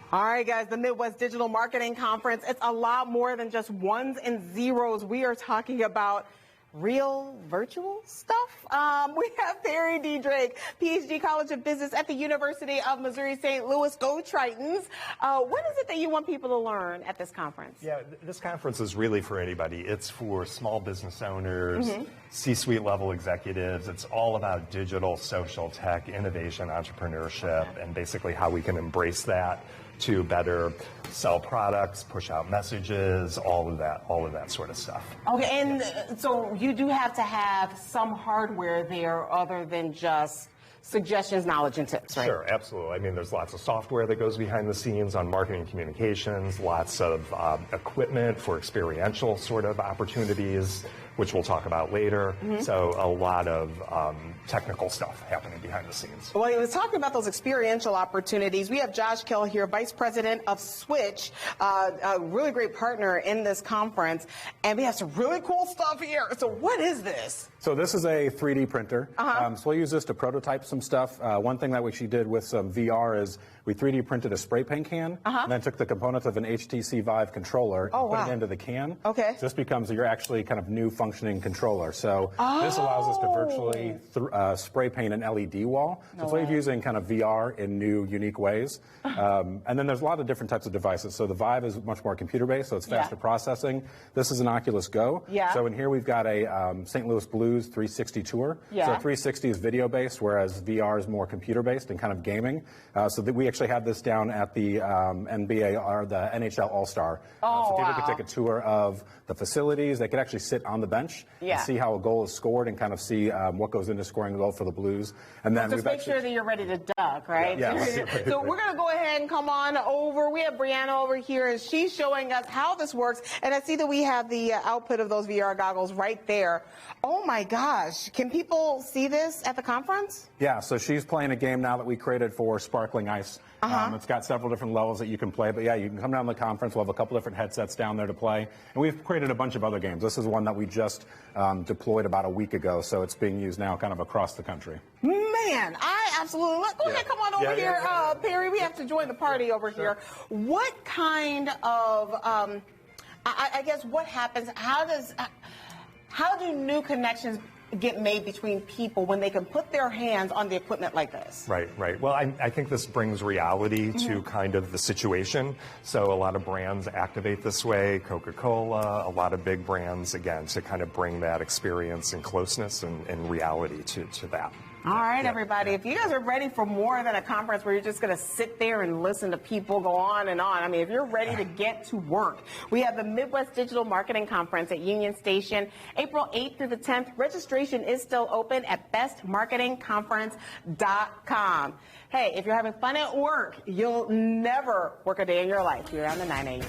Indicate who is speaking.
Speaker 1: All right, guys, the Midwest Digital Marketing Conference. It's a lot more than just ones and zeros. We are talking about real virtual stuff. We have Perry D. Drake, PhD, College of Business at the University of Missouri St. Louis. Go Tritons. What is it that you want people to learn at this conference?
Speaker 2: Yeah, this conference is really for anybody. It's for small business owners, C-suite level executives. It's all about digital, social, tech, innovation, entrepreneurship, and basically how we can embrace that to better sell products, push out messages, all of that sort of stuff.
Speaker 1: Okay, and so you do have to have some hardware there other than just suggestions, knowledge, and tips, right?
Speaker 2: Sure, absolutely. I mean, there's lots of software that goes behind the scenes on marketing communications, lots of equipment for experiential sort of opportunities, which we'll talk about later. So a lot of technical stuff happening behind the scenes.
Speaker 1: Well, he was talking about those experiential opportunities. We have Josh Kell here, Vice President of Switch, a really great partner in this conference, and we have some really cool stuff here. So what is this?
Speaker 3: So this is a 3D printer. So we'll use this to prototype some stuff. One thing that we actually did with some VR is we 3D printed a spray paint can, and then took the components of an HTC Vive controller and put it into the can.
Speaker 1: Okay.
Speaker 3: So this becomes your actually kind of new functioning controller. So this allows us to virtually spray paint an LED wall. So it's a way of using kind of VR in new, unique ways. And then there's a lot of different types of devices. So the Vive is much more computer-based, so it's faster processing. This is an Oculus Go. So in here we've got a St. Louis Blues 360 tour. So 360 is video-based, whereas VR is more computer-based and kind of gaming. So that we actually had this down at the NBA or the NHL All-Star. So people could take a tour of the facilities. They could actually sit on the bench and see how a goal is scored and kind of see what goes into scoring a goal for the Blues. And then
Speaker 1: just make sure that you're ready to duck, right? So we're going to go ahead and come on over. We have Brianna over here, and she's showing us how this works. And I see that we have the output of those VR goggles right there. Oh, my gosh. Can people see this at the conference?
Speaker 3: Yeah, so she's playing a game now that we created for Sparkling Ice. It's got several different levels that you can play. But, yeah, you can come down to the conference. We'll have a couple different headsets down there to play. And we've created a bunch of other games. This is one that we just deployed about a week ago, so it's being used now kind of across the country.
Speaker 1: Man, I absolutely love. Go ahead, come on over here, Perry. We have to join the party over here. What kind of, I guess, what happens? How do new connections get made between people when they can put their hands on the equipment like this?
Speaker 2: Right. Well, I think this brings reality to kind of the situation. So a lot of brands activate this way, Coca-Cola, a lot of big brands, again, to kind of bring that experience and closeness and reality to that.
Speaker 1: All right, everybody, if you guys are ready for more than a conference where you're just going to sit there and listen to people go on and on, I mean, if you're ready to get to work, we have the Midwest Digital Marketing Conference at Union Station, April 8th through the 10th. Registration is still open at bestmarketingconference.com. Hey, if you're having fun at work, you'll never work a day in your life here on the 9 a.m.